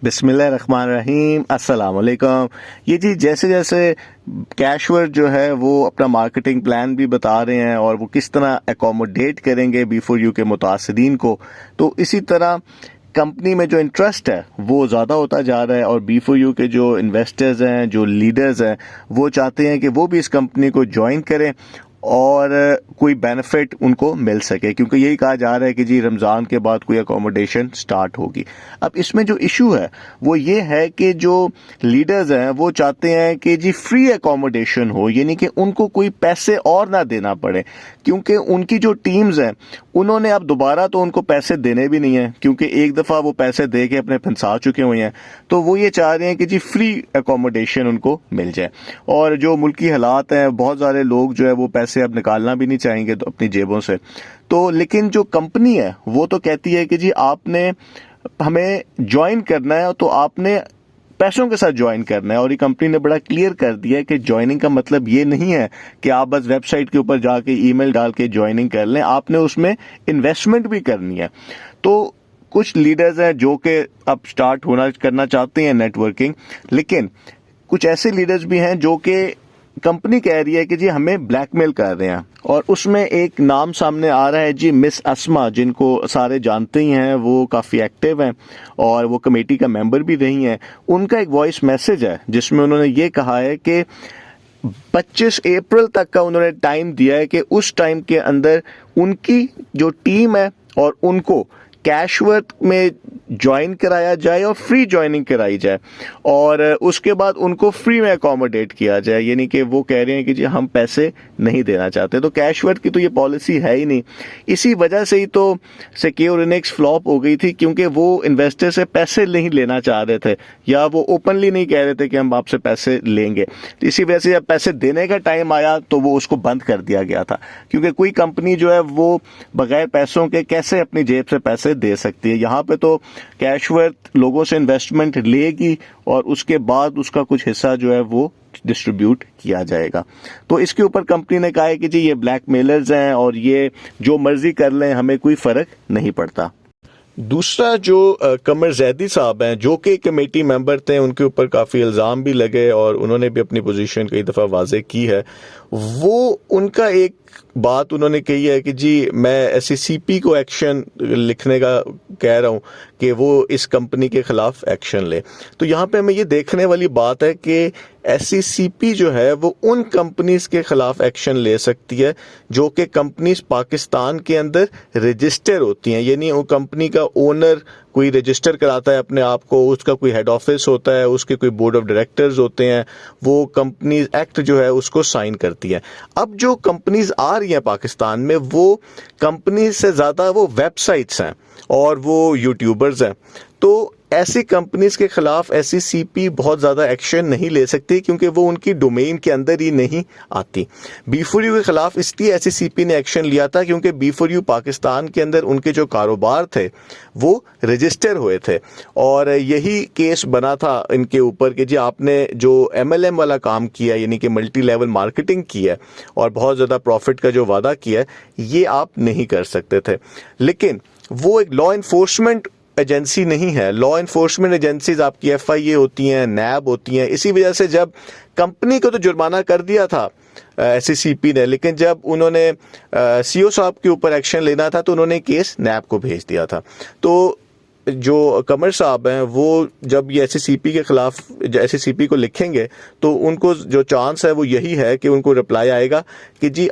बिस्मिल्लाहिर्रहमानिर्रहीम, अस्सलाम वालेकुम। ये जी जैसे जैसे कैशवर्थ जो है वो अपना मार्केटिंग प्लान भी बता रहे हैं और वो किस तरह एकोमोडेट करेंगे B4U के मुतासिदीन को, तो इसी तरह कंपनी में जो इंटरेस्ट है वो ज़्यादा होता जा रहा है और B4U के जो इन्वेस्टर्स हैं, जो लीडर्स हैं, वो चाहते हैं कि वो भी इस कंपनी को ज्वाइन करें और कोई बेनिफिट उनको मिल सके, क्योंकि यही कहा जा रहा है कि जी रमज़ान के बाद कोई अकोमोडेशन स्टार्ट होगी। अब इसमें जो इशू है वो ये है कि जो लीडर्स हैं वो चाहते हैं कि जी फ्री अकोमोडेशन हो, यानी कि उनको कोई पैसे और ना देना पड़े, क्योंकि उनकी जो टीम्स हैं उन्होंने अब दोबारा तो उनको पैसे देने भी नहीं हैं, क्योंकि एक दफ़ा वो पैसे दे के अपने फंसा चुके हुए हैं। तो वो ये चाह रहे हैं कि जी फ्री अकोमोडेशन उनको मिल जाए। और जो मुल्की हालात हैं, बहुत सारे लोग जो है वो पैसे अब निकालना भी नहीं चाहेंगे तो अपनी जेबों से। तो लेकिन जो कंपनी है वो तो कहती है कि जी आपने हमें ज्वाइन करना है तो आपने पैसों के साथ ज्वाइन करना है। और ये कंपनी ने बड़ा क्लियर कर दिया है कि ज्वाइनिंग का मतलब ये नहीं है कि आप बस वेबसाइट के ऊपर जाके ईमेल डाल के ज्वाइनिंग कर लें, आपने उसमें इन्वेस्टमेंट भी करनी है। तो कुछ लीडर्स हैं जो कि अब स्टार्ट करना चाहते हैं नेटवर्किंग, लेकिन कुछ ऐसे लीडर्स भी हैं जो कि कंपनी कह रही है कि जी हमें ब्लैकमेल कर रहे हैं। और उसमें एक नाम सामने आ रहा है जी, मिस अस्मा, जिनको सारे जानते ही हैं, वो काफ़ी एक्टिव हैं और वो कमेटी का मेंबर भी रही हैं। उनका एक वॉइस मैसेज है जिसमें उन्होंने ये कहा है कि 25 अप्रैल तक का उन्होंने टाइम दिया है कि उस टाइम के अंदर उनकी जो टीम है और उनको कैशवर्थ में ज्वाइन कराया जाए और फ्री ज्वाइनिंग कराई जाए और उसके बाद उनको फ्री में अकोमोडेट किया जाए। यानी कि वो कह रहे हैं कि जी हम पैसे नहीं देना चाहते। तो कैशवर्थ की तो ये पॉलिसी है ही नहीं। इसी वजह से ही तो सिक्योरिनेक्स फ्लॉप हो गई थी, क्योंकि वो इन्वेस्टर से पैसे नहीं लेना चाह रहे थे या वो ओपनली नहीं कह रहे थे कि हम आपसे पैसे लेंगे। तो इसी वजह से जब पैसे देने का टाइम आया तो वो उसको बंद कर दिया गया था, क्योंकि कोई कंपनी जो है वो बगैर पैसों के कैसे अपनी जेब से पैसे दे सकती है। यहाँ पे तो कैशवर्थ लोगों से इन्वेस्टमेंट लेगी और उसके बाद उसका कुछ हिस्सा जो है वो डिस्ट्रीब्यूट किया जाएगा। तो इसके ऊपर कंपनी ने कहा है कि जी ये ब्लैकमेलर्स हैं और ये जो मर्जी कर लें, हमें कोई फर्क नहीं पड़ता। दूसरा जो कमर जैदी साहब हैं जो कि कमेटी मेंबर थे, उनके ऊपर काफ़ी इल्ज़ाम भी लगे और उन्होंने भी अपनी पोजीशन कई दफ़ा वाज़े की है। वो उनका एक बात उन्होंने कही है कि जी मैं SECP को एक्शन लिखने का कह रहा हूँ कि वो इस कंपनी के ख़िलाफ़ एक्शन ले। तो यहाँ पे हमें ये देखने वाली बात है कि SECP जो है वो उन कंपनीज के ख़िलाफ़ एक्शन ले सकती है जो कि कंपनीज पाकिस्तान के अंदर रजिस्टर होती हैं। यानी वो कंपनी का ओनर कोई रजिस्टर कराता है अपने आप को, उसका कोई हेड ऑफिस होता है, उसके कोई बोर्ड ऑफ डायरेक्टर्स होते हैं, वो कंपनीज एक्ट जो है उसको साइन करती है। अब जो कंपनीज आ रही हैं पाकिस्तान में, वो कंपनीज से ज़्यादा वो वेबसाइट्स हैं और वो यूट्यूबर्स हैं। तो ऐसी कंपनीज के खिलाफ SECP बहुत ज़्यादा एक्शन नहीं ले सकती, क्योंकि वो उनकी डोमेन के अंदर ही नहीं आती। B4U के खिलाफ इसलिए SECP ने एक्शन लिया था क्योंकि B4U पाकिस्तान के अंदर उनके जो कारोबार थे वो रजिस्टर हुए थे और यही केस बना था इनके ऊपर कि जी आपने जो MLM वाला काम किया, यानी कि मल्टी लेवल मार्केटिंग की है और बहुत ज़्यादा प्रॉफिट का जो वादा किया है, ये आप नहीं कर सकते थे। लेकिन वो एक लॉ इन्फोर्समेंट एजेंसी नहीं है। लॉ इन्फोर्समेंट एजेंसीज आपकी FIA होती हैं, NAB होती हैं। इसी वजह से जब कंपनी को तो जुर्माना कर दिया था SECP ने, लेकिन जब उन्होंने CO साहब के ऊपर एक्शन लेना था तो उन्होंने केस NAB को भेज दिया था। तो जो कमर साहब हैं वो जब ये SECP के खिलाफ SECP को लिखेंगे तो उनको जो चांस है वो यही है कि उनको रिप्लाई आएगा कि जी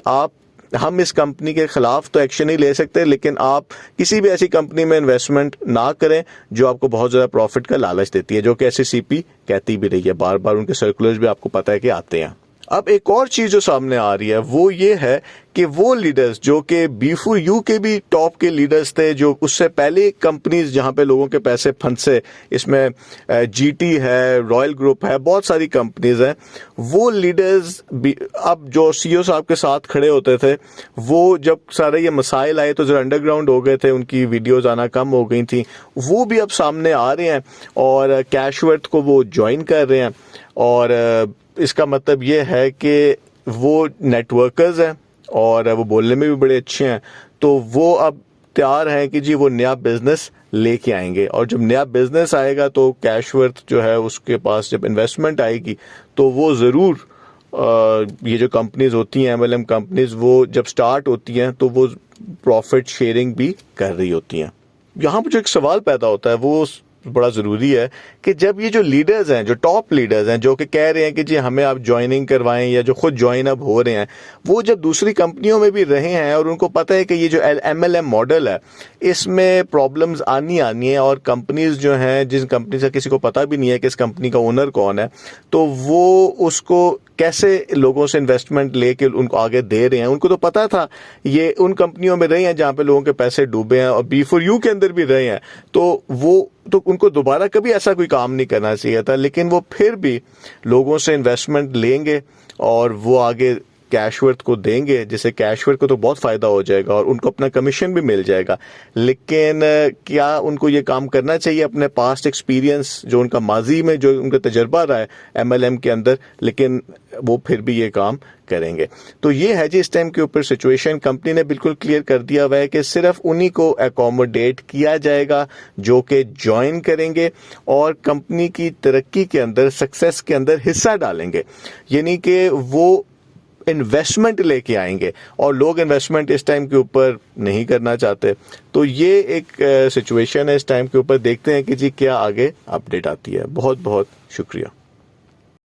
हम इस कंपनी के खिलाफ तो एक्शन नहीं ले सकते, लेकिन आप किसी भी ऐसी कंपनी में इन्वेस्टमेंट ना करें जो आपको बहुत ज़्यादा प्रॉफिट का लालच देती है, जो कि SECP कहती भी रही है। बार बार उनके सर्कुलर्स भी आपको पता है कि आते हैं। अब एक और चीज़ जो सामने आ रही है वो ये है कि वो लीडर्स जो कि B4U के भी टॉप के लीडर्स थे, जो उससे पहले कंपनीज जहां पे लोगों के पैसे फंसे, इसमें GT है, रॉयल ग्रुप है, बहुत सारी कंपनीज हैं, वो लीडर्स अब जो CEO साहब के साथ खड़े होते थे, वो जब सारे ये मसाइल आए तो जरा अंडरग्राउंड हो गए थे, उनकी वीडियोज आना कम हो गई थी, वो भी अब सामने आ रहे हैं और कैशवर्थ को वो ज्वाइन कर रहे हैं। और इसका मतलब ये है कि वो नेटवर्कर्स हैं और वो बोलने में भी बड़े अच्छे हैं, तो वो अब तैयार हैं कि जी वो नया बिजनेस लेके आएंगे, और जब नया बिजनेस आएगा तो कैशवर्थ जो है उसके पास जब इन्वेस्टमेंट आएगी तो वो ज़रूर ये जो कंपनीज होती हैं MLM कंपनीज, वो जब स्टार्ट होती हैं तो वो प्रॉफिट शेयरिंग भी कर रही होती हैं। यहाँ पर जो एक सवाल पैदा होता है वो बड़ा ज़रूरी है कि जब ये जो लीडर्स हैं, जो टॉप लीडर्स हैं, जो कि कह रहे हैं कि जी हमें आप ज्वाइनिंग करवाएं या जो खुद ज्वाइन अब हो रहे हैं, वो जब दूसरी कंपनियों में भी रहे हैं और उनको पता है कि ये जो MLM मॉडल है इसमें प्रॉब्लम्स आनी है, और कंपनीज जो हैं, जिस कंपनी से किसी को पता भी नहीं है कि इस कंपनी का ओनर कौन है, तो वो उसको कैसे लोगों से इन्वेस्टमेंट लेके उनको आगे दे रहे हैं। उनको तो पता था, ये उन कंपनियों में रहे हैं जहां पे लोगों के पैसे डूबे हैं, और B4U के अंदर भी रहे हैं, तो उनको दोबारा कभी ऐसा कोई काम नहीं करना चाहिए था। लेकिन वो फिर भी लोगों से इन्वेस्टमेंट लेंगे और वो आगे कैशवर्थ को देंगे, जिससे कैशवर्थ को तो बहुत फ़ायदा हो जाएगा और उनको अपना कमीशन भी मिल जाएगा। लेकिन क्या उनको ये काम करना चाहिए अपने पास्ट एक्सपीरियंस, जो उनका माजी में जो उनका तजर्बा रहा है MLM के अंदर, लेकिन वो फिर भी ये काम करेंगे। तो ये है जी इस टाइम के ऊपर सिचुएशन। कंपनी ने बिल्कुल क्लियर कर दिया हुआ है कि सिर्फ उन्हीं को एकोमोडेट किया जाएगा जो कि ज्वाइन करेंगे और कंपनी की तरक्की के अंदर, सक्सेस के अंदर हिस्सा डालेंगे, यानी कि वो इन्वेस्टमेंट लेके आएंगे, और लोग इन्वेस्टमेंट इस टाइम के ऊपर नहीं करना चाहते। तो ये एक सिचुएशन है इस टाइम के ऊपर। देखते हैं कि जी क्या आगे अपडेट आती है। बहुत बहुत शुक्रिया।